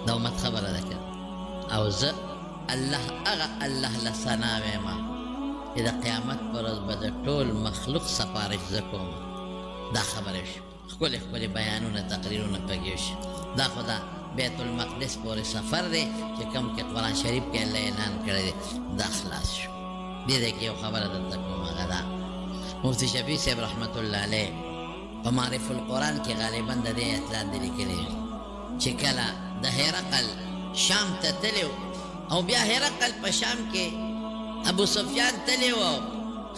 S1: د امت خبره ده که او زه الله هغه الله له ثنا ویمه چې د قیامت په ورځ به د ټول مخلوق سفارش زه کوم. دا خبره شو، ښکلې ښکلې بیانونه تقریرونه پکې شي. دا خو دا بیت المقدس پورې سفر دی چې کوم کې قرآن شریف کې الله اعلان کړی دی، دا خلاص شو. دې ځای کې یو خبره درته کوم، هغه دا مفتی شفیع صاحب رحمت الله علیه په معرف القرآن کې غالبا د دې اطلاع دې لیکلي چې کله د هرقل شام ته تللی او بیا هرقل په شام کې ابو سفیان تللی و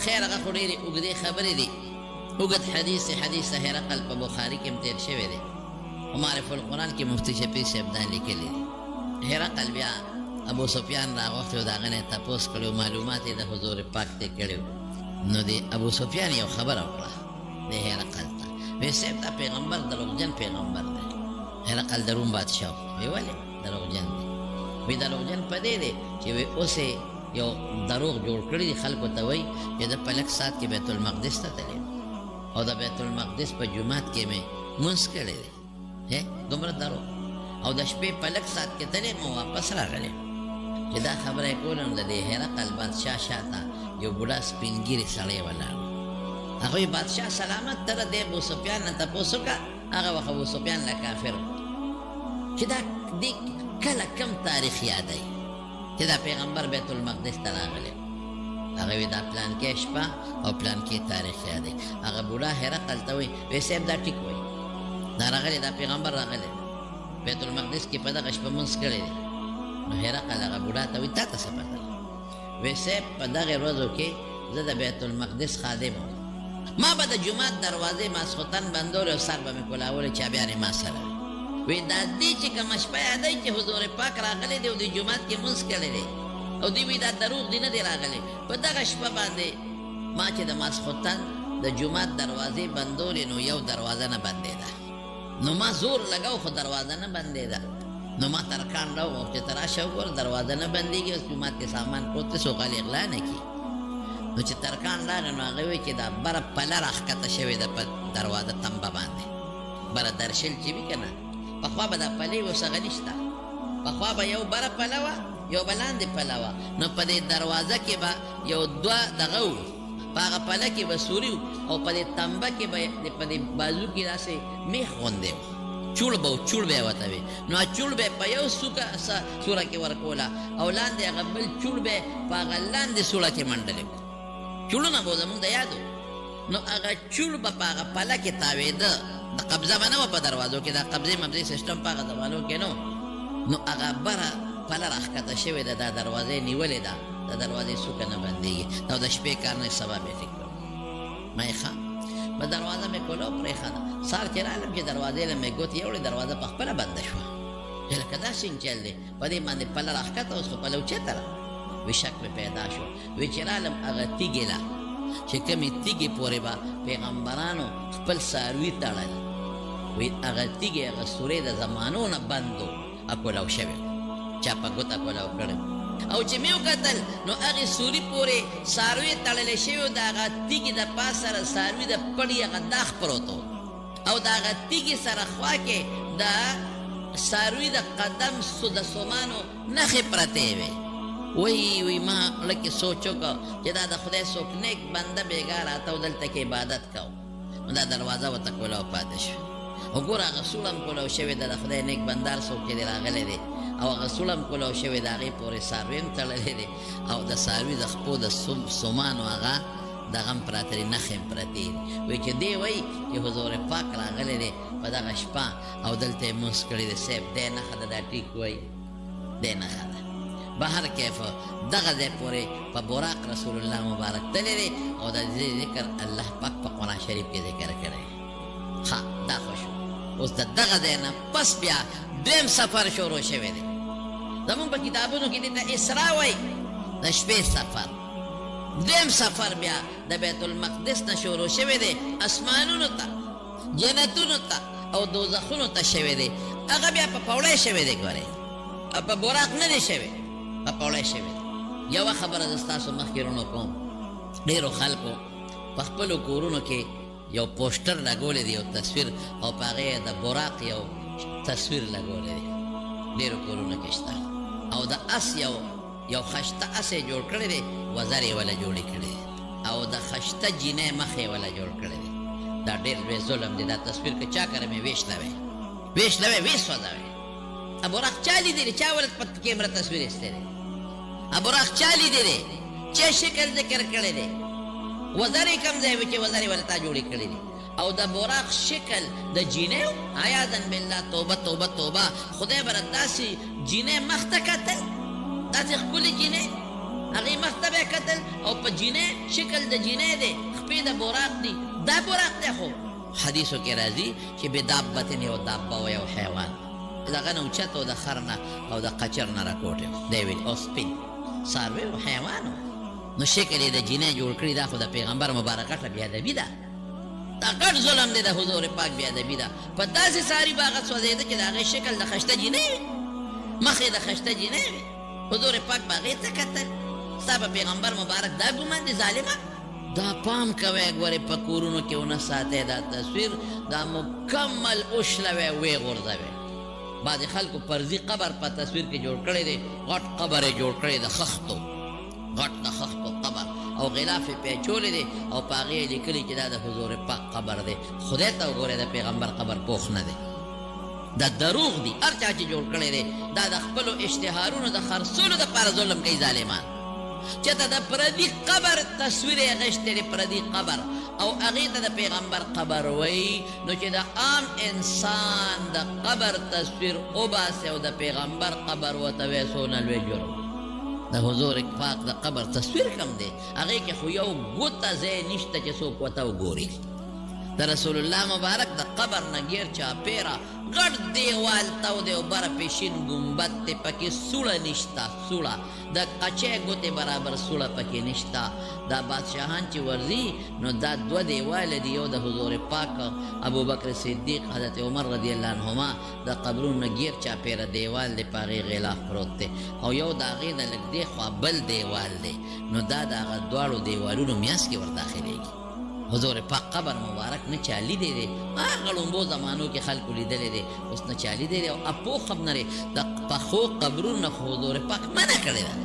S1: خیر هغه خو ډېرې اوږدې خبرې دي اوږد حدیث هرقل په بخاري کې هم تېر شوی دی او معرف القرآن کې مفتي شفیع صاحب دا لیکلي دي هرقل بیا ابو سفیان راغوښتی و د هغه نه یې تپوس کړی و معلومات یې د حضور پاک ته کړي نو د ابو سفیان یو خبره وکړه د هرقل ته وی صاحب دا پیغمبر دروغجن پیغمبر دی هرقل د روم بادشاه وی ولې دروغجن دی وی دروغجن په دې دی چې وی اوس یو دروغ جوړ کړي دي خلکو ته وایي چې د په لږ ساعت کې بیت المقدس ته تللی او د بیت المقدس په جومات کې مې مونځ کړی دی دومره دروغ او د شپې په لږ ساعت کې تللی مو واپس راغلی چې دا خبره یې کوله نو د دې هرقل بادشاه شاته یو بوډا سپین ږیرې سړی ولاړ هغه وی بادشاه سلامت ته د ابو سفیان نه تپوس وکړه هغه وخت ابو سفیان له کافر چې دا دې کله کم تاریخ یادوي چې دا پیغمبر بیت المقدس ته راغلی هغه وی دا پلانکې شپه او پلانکې تاریخ یادوي هغه بوډا هرقل ته وی وی صاحب دا ټیک وایي دا راغلی دا پیغمبر راغلی بیت المقدس کې په دغه شپه مونځ کړی دی نو هرقل هغه بوډا ته وی تا ته څه پته وی صاحب په دغې ورځو کې زه د بیت المقدس خادم وم ما به د جومات دروازې ماسخوتن بندولې او سر به مې کلاولې چابیانې ما سره وی دا دې چې کومه شپه یادوي چې حضور پاک راغلی دی او د جومات کې مونځ کړی دی او دوی وی دا دروغ دی نه دی راغلی په دغه شپه باندې ما چې د ماسخوتن د جومات دروازې بندولې نو یو دروازه نه بندېده نو ما زور لګاو خو دروازه نه بندېده نو ما ترکان راوغوښت چې ته راشه وګوره دروازه نه بندېږي اوس جومات کې سامان پروت دی څوک هلې غلا نه کړي نو چې ترکان راغی نو هغه وی چې دا بره پله راښکته شوې ده په دروازه تمبه باندې بره درشل چې وي که نه پخوا به دا پلې اوس هغه نشته پخوا به یو بره پله وه یو به لاندې پله وه نو په دې دروازه کې به یو دوه دغه و په هغه پله کې به سوري و او په دې تمبه کې به په دې بازو کې داسې میخ غوندې و چوړ به و چوړ به یې ورته وي نو چوړ به یې په یو سوره کې ورکوله او لاندې هغه بل چوړ به یې په هغه لاندې سوړه کې منډلې وو چوړونه به زمونږ د یادو نو هغه چوړ به په هغه پله کې تاوېده د قبضه به نه وه په دروازو کې دا قبضې مبضې سیسټم په هغه زمانو کې نه نو هغه بره پله راښکته شوې ده دا دروازه یې نیولې ده د دروازې څوکه نه بندېږي او د شپې کار نه سبا بیا ټیک کړم ما یې ښه په دروازه مې کوله او پرېښاده سهار چې رالم چې دروازې له مې ګوتې یوړې دروازه په خپله بنده شوه چې لکه داسې چل دی په دې باندې پله راښکته اوس خو پله اوچېته ده وی شک مې پیدا شو وی چې رالم هغه تیږې له چې کومې تیږې پورې به پیغمبرانو خپل څاروي تړل وی هغه تیږې هغه سورې د زمانو نه بندو کولو شوې چا په ګوته کولو کړی او چې مې وکتل نو هغې سوري پورې څاروي تړلی شوي د هغه تیږې د پاس سره څاروي د پړي هغه داغ پروت او د هغه تیږې سره خوا کې د څاروي د قدم د سومانو نښې پرتې وې وی ما لکه سوچ وکړه چې دا د خدای څوک نیک بنده بیګا راته او دلته کې عبادت کو نو دا دروازه ورته کولو پاتې شو وګوره هغه سوړه هم کولو شوې ده د خدای نیک بندار څوک چې دی راغلی دی او هغه سوړه هم کولو شوې ده هغې پورې څاروي هم تړلی دی او د څاروي د خپو د سومانو هغه دغه هم پراته دي نښې هم پرتې دي وایي چې دی وایي چې حضور پاک راغلی دی په دغه شپه او دلته یې مونځ کړی دی صاحب دی نښه ده دا ټیک وایي دی نښه ده بهر کیف دغه ځای پورې په براق رسول الله مبارک تللی دی او د دې ذکر الله پاک په قرآن شریف کې ذکر کړی ښه دا خو شو اوس د دغه ځای نه پس بیا دویم سفر شروع شوی دی زمونږ په کتابونو کې دې ته اسرا وایي د شپې سفر دویم سفر بیا د بیت المقدس نه شروع شوی دی اسمانونو ته جنتونو ته او دوزخونو ته شوی دی هغه بیا په پوړی شوی دی ګورئ په براق نه دی شوی په پوړی شوی دی یوه خبره زه ستاسو مخکې رونو کوم ډېرو خلکو په خپلو کورونو کې یو پوسټر لګولی دی یو تصویر او په هغې د براق یو تصویر لګولی دی ډېرو کورونو کې شته او د اس یو خشته اس یې جوړ کړی دی وزر یې وله جوړې کړی دی او د خشته جینۍ مخ یې وله جوړ کړی دی دا ډېر لوی ظلم دی دا تصویر که چا کره مې ویشته وی سوځوی براق چا لیدلی چا ولې په کیمره تصویر ایستی دی براق چا لیدلی چا شکل ذکر کړی دی وزر یې کوم ځای وي چې وزر یې ولې تا جوړې کړی دی او د براق شکل د جینۍ عیاذن بالله توبه توبه توبه خدای به داسې جینۍ مخ ته کتل داسې ښکلې جینۍ هغې مخ ته به یې کتل او په جینۍ شکل د جینۍ دی خپې د براق دی دا براق دی خو حدیثو کې راځي چې بدابتن یو دابه و یو حیوان د هغه نه اوچت و د خر نه او د قچر نه راکوټ دی ویل او سپین څاروی و حیوان و نو شکل یې د جینۍ جوړ کړي دا خو د پیغمبر مبارک غټه بېادبي ده دا غټ ظلم دی د حضور پاک بېادبي ده په داسې ساري به هغه سوځېده چې د هغې شکل د خشته جینۍ وي مخ یې د خشته جینۍ وي حضور پاک به هغې ته کتل ستا په پیغمبر مبارک دا ګمان دی ظالمه دا پام کوئ ګورې په کورونو کې ونه ساتئ دا تصویر دا مکمل اوشلوئ ویې غورځوئ بعضې خلکو فرضي قبر په تصویر کې جوړ کړی دی غټ قبر یې جوړ کړی د خښتو غټ د خښتو قبر او غلاف یې پیچولی دی او په هغې یې لیکلي چې دا د حضور پاک قبر دی خدای ته وګورئ د پیغمبر قبر پوخ نه دی دا دروغ دی هر چا چې جوړ کړی دی دا د خپلو اشتهارونو د خرڅولو دپاره ظلم کوي ظالمان چېرته د پردي قبر تصویر یې اخیستی دی پردي قبر او هغې ته د پیغمبر قبر وایي نو چې د عام انسان د قبر تصویر وباسي او د پیغمبر قبر ورته وایي څونه لوی جرم د حضور پاک د قبر تصویر کم دی هغې کې خو یو ګوته ځای نشته چې څوک ورته وګوري د رسول الله مبارک د قبر نه ګیر چاپیره غټ دیوال تاو دی او بره پیشین ګمبد دی پکې سوړه نشته سوړه د قچۍ ګوتې برابر سوړه پکې نشته دا بادشاهان چې ورځي نو دا دوه دیواله دي یو د حضور پاک ابوبکر صدیق حضرت عمر رضی الله عنهما د قبرونو نه ګیر چاپیره دیوال دی په هغې غلاف پروت دی او یو د هغې نه لږ دی خوا بل دیوال دی نو دا د هغه دواړو دیوالونو میانځ کې ورداخلیږي حضور پاک قبر مبارک نه چا لیدی دی هغه ړومبو زمانو کې خلکو لیدلی دی اوس نه چا لیدی دی او اپوخ هم نه دی د پخو قبرونو نه خو حضور پاک منع کړې ده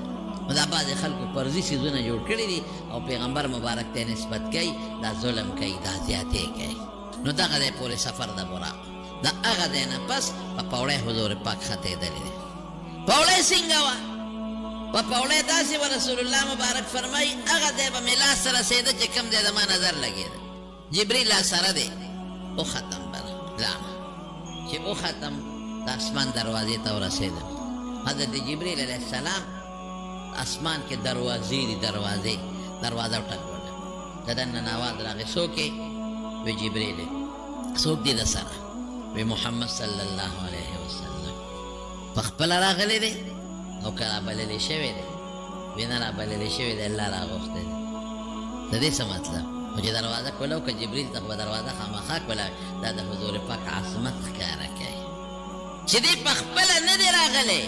S1: نو دا بعضې خلکو فرضي څیزونه جوړ کړي دي او پیغمبر مبارک ته نسبت کوي دا ظلم کوي دا زیاتې کوي نو دغه دی پورې سفر د براق د هغه دی نه پس په پوړی حضور پاک ختېدلی دی پوړی څنګه وه په پوړی داسې و رسول الله مبارک فرمایي هغه دی به مې لاس ته رسېده چې کوم دی زما نظر لګېده جبریل سره دی وختم بله لاړه چې وختم د اسمان دروازې ته ورسېدم حضرت جبریل علیه السلام اسمان کې دروازې دي دروازه وټکوله د دننه آواز راغی څوک یې وی جبریل څوک دی د سره وی محمد صلی الله علیه وسلم په خپله راغلی دی او که رابللی شوی دی وی نه رابللی شوی دی الله راغوښتی دی د دې څه مطلب خو چې دروازه کوله او که جبریل ته به دروازه خامخا کوله دا د حضور پاک عظمت ښکاره کوي چې دی په خپله نه دی راغلی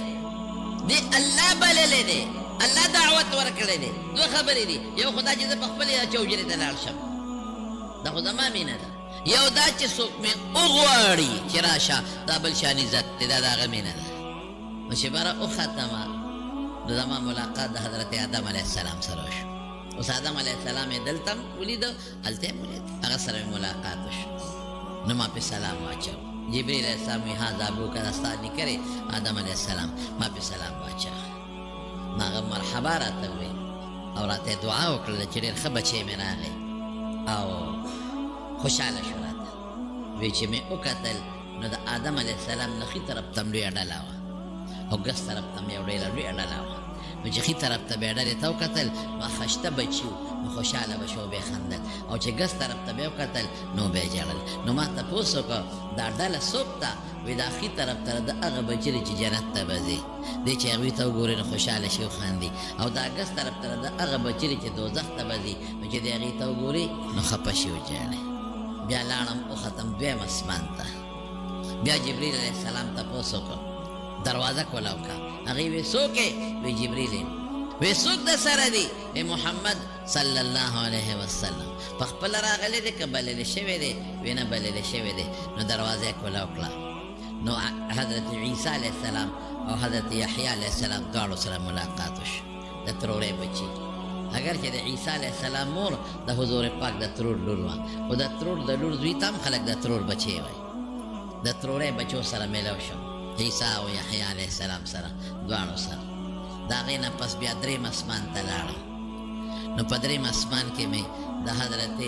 S1: دی الله بللی دی الله دعوت ورکړی دی دوه خبرې دي یو خو دا چې زه په خپلې چوجرې ته لاړ شم دا خو زما مینه ده یو دا چې څوک مې وغواړي چې راشه دا بل شان عزت دی دا د هغه مینه ده نو چې بره وختمه نو زما ملاقات د حضرت آدم علیه السلام سره وشو اوس آدم علیه السلام یې دلته هم ولیده هلته یې ولید هغه سره مې ملاقات وشو نو ما پې سلام واچو جبریل علیه السلام وی ها ابوک دا ستا نیکه دی آدم علیه السلام ما پې سلام واچو نو هغه مرحبا راته وویل او راته یې دعا وکړله چې ډېر ښه بچی مې راغی او خوشحاله شو راته وی چې مې وکتل نو د آدم علیه السلام نه ښي طرف ته هم لویه ډله وه او ګس طرف ته هم یو ډېره لویه ډله وه نو چې ښي طرف ته بیا ډلې ته وکتل نو خشته بچي وو نو خوشحاله به شو بیا خندل او چې ګس طرف ته بیا وکتل نو بیا ژړل نو ما تپوس وکړه دا ډله څوک ده وی دا ښي طرف ته د هغه بچي دی چې جنت ته به ځي دی چې هغوی ته وګوري نو خوشحاله شي وخاندي او دا ګس طرف ته د هغه بچي دی چې دوزخ ته به ځي نو چې د هغې ته وګوري نو خفه شي وژاړي بیا لاړم وختم دویم اسمان ته بیا جبریل علیه السلام تپوس وکړه دروازه کوله وکړه هغې وی څوک یې وی جبریل یم وی څوک د سره دی وی محمد صلی الله علیه وسلم په خپله راغلی دی که بللی شوی دی وی نه بللی شوی دی نو دروازه یې کوله وکړه نو حضرت عیسی علیه السلام او حضرت یحیی علیه السلام دواړو سره ملاقات وشو د ترورې بچي اگر چې د عیسی علیه السلام مور د حضور پاک د ترور لور وه خو د ترور د لور زوی ته هم خلک د ترور بچی وایي د ترورې بچو سره میلو شو عیسی او یحیی علیه السلام سره دواړو سره د هغې نه پس بیا دریم اسمان ته لاړم نو په دریم اسمان کې مې د حضرت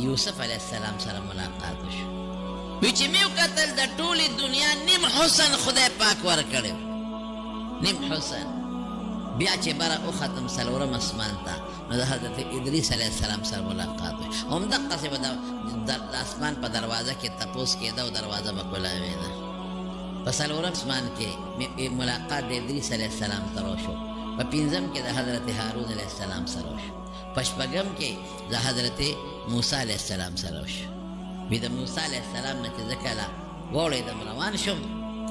S1: یوسف علیه السلام سره ملاقات وشو وی چې مې وکتل د ټولې دنیا نیم حسن خدای پاک ورکړی نیم حسن بیا چې بره وختم څلورم اسمان ته نو د حضرت ادریس علیه السلام سره ملاقات وی همدقسې به د اسمان په دروازه کې تپوس کېده او دروازه به کلاوېده په څلورم اسمان کې ملاقات د ادریس علیه السلام سره وشو په پنځم کې د حضرت هارون علیه السلام سره وشو په شپږم کې د حضرت موسی علیه السلام سره وشو وی د موسی علیه السلام نه چې زه کله واوړېدم روان شم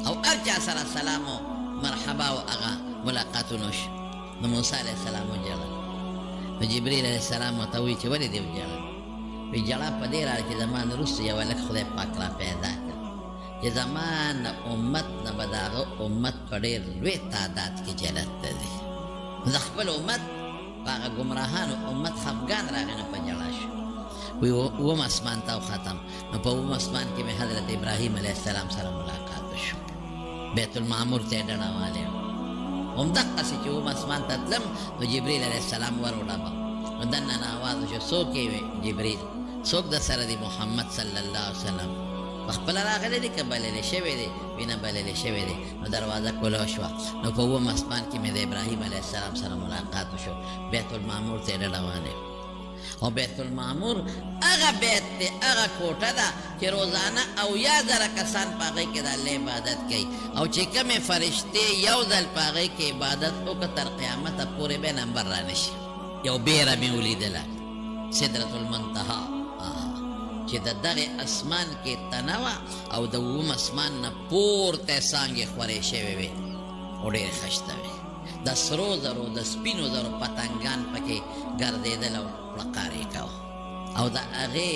S1: او هر چا سره سلام و مرحبا و هغه ملاقاتونه وشو نو موسی علیه السلام وژړل نو جبریل علیه السلام ورته وویل چې ولې دې وژړل وی ژړا په دې راغله چې زما نه وروسته یو هلک خدای پاک را پیدا کړ چې زما نه امت نه به د هغه امت په ډېر لوی تعداد کې جنت ته ځي د خپل امت په هغه ګمراهانو امت خفګان راغی نو په ژړا شو وی اووم اسمان ته وختم نو په اووم اسمان کې مې حضرت ابراهیم علیه السلام سره ملاقات وشو بیت المعمور ته یې ډډه والی و همدقسې چې اووم اسمان ته تلم نو جبریل علیه السلام ور وډبه نو دننه آواز وشو څوک یې وی جبریل څوک د سره دی محمد صلی الله علیه وسلم پخپله راغلی دی که بللی شوی دی وی نه بللی شوی دی نو دروازه کلو شوه نو په اووم اسمان کې مې د ابراهیم علیه السلام سره ملاقات وشو بیت المعمور ته یې ډډه والی او بیت المعمور هغه بیت دی هغه کوټه ده چې روزانه اویا زره کسان په هغې کې د الله عبادت کوي او چې کومې فرشتې یو ځل په هغې کې عبادت وکړه تر قیامته پورې به نمبر را نشي یو بیره مې ولیدله سدرة المنتهی چې د دغې اسمان کې تنه وه او د اووم اسمان نه پورته څانګې خورې شوې وې او ډېرې ښایسته وې د سرو زرو د سپینو زرو پتنګان پکې ګرځېدل او پړقار یې کوه او د هغې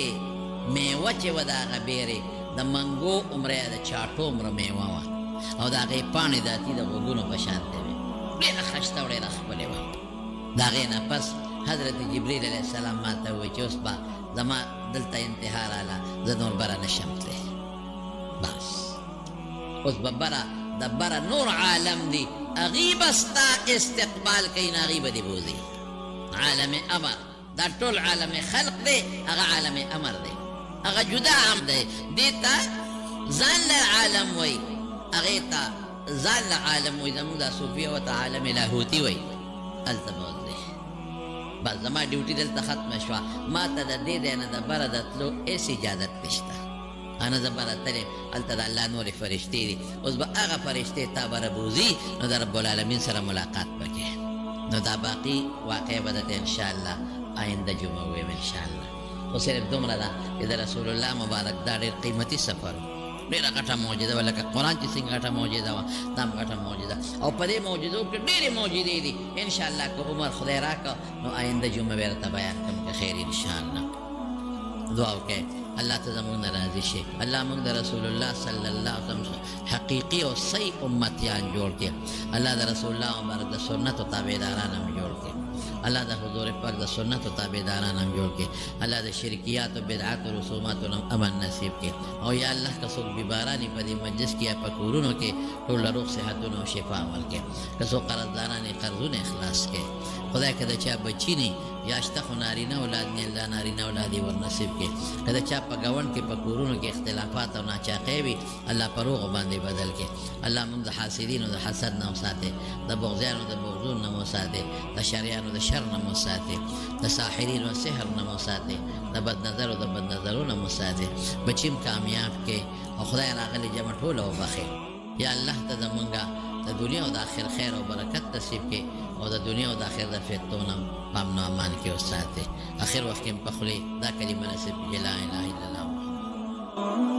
S1: میوه چې وه د هغه بیرې د منګو عمره یا د چاټو عمره میوه وه او د هغې پاڼې د اتي د غوږونو په شانتې وې ډېره ښایسته او ډېره ښکلې وه د هغې نه پس حضرت جبریل علیه السلام ما ته وویل چې اوس به زما دلته انتها راله زه نور بره نشم تللی بس اوس به بره د بره نور عالم دی هغې به ستا استقبال کوي نو هغې به دې بوځي عالم امر دا ټول عالم خلق دی هغه عالم امر دی هغه جدا هم دی دې ته ځان له عالم وایي هغې ته ځان له عالم وایي زموږ دا صوفیه ورته عالم لاهوتي وایي هلته به وځي بس زما ډیوټي دلته ختمه شوه ما ته د دې دی نه د بره د تلو هېڅ اجازت نشته انا زه بره تلې هلته د الله نورې فرشتې دي اوس به هغه فرشتې تا بره بوځي نو د رب العالمین سره ملاقات پکې نو دا باقي واقع به درته انشاءالله آینده جمعه ویم انشاءالله خو صرف دومره ده چې د رسول الله مبارک دا ډېر قیمتي سفر ډېره غټه معجزه وه لکه قرآن چې څنګه غټه معجزه وه دا هم غټه معجزه او په دې معجزو کې ډېرې معجزې دي انشاءالله که عمر خدای راکړه نو آینده جمعه به درته بیان کړم که خیر انشاءالله دعا وکړئ الله ته زموږ نه راضي شي الله موږ د رسول الله صلی الله علیه وسلم حقیقي او صحیح امتیان جوړ کړي الله د رسول الله مبارک د سنتو تابعداران هم جوړ کړي الله د حضور پاک د سنتو تابعداران هم جوړ کړي الله د شرکیات او بدعات او رسوماتو نه امن نصیب کړي او یا الله که څوک بیماران په دې مجلس کې یا په کورونو کې ټول روغ صحتونه او شفا ورکړي که څوک قرضداران یې قرضونه اخلاص کړي خدای که د چا بچي نه یا شته خو نارینه اولاد نه الله نارینه اولاد یې ورنصیب کړي که د چا په ګاونډ کې په کورونو کې اختلافات او ناچاقۍ وي الله په روغو باندې بدل کړي الله موږ د حاسدینو د حسد نه وساتې د بغضیانو د بغضون نه وساتې د شریانو د شر نه وساتې د ساحرینو سحر نه وساتې د بدنظرو د بدنظرو نه وساتې بچیم کامیاب کړي او خدای راغلی جمع ټوله وبخښي یا الله ته زمونږ د دنیا او د آخر خیر او برکت نصیب کړي او د دنیا او د آخر د فتنو نه په امن او امان کې وساتې اخر وخت کې په خولې دا کلمه نصیب کړي لا اله الا الله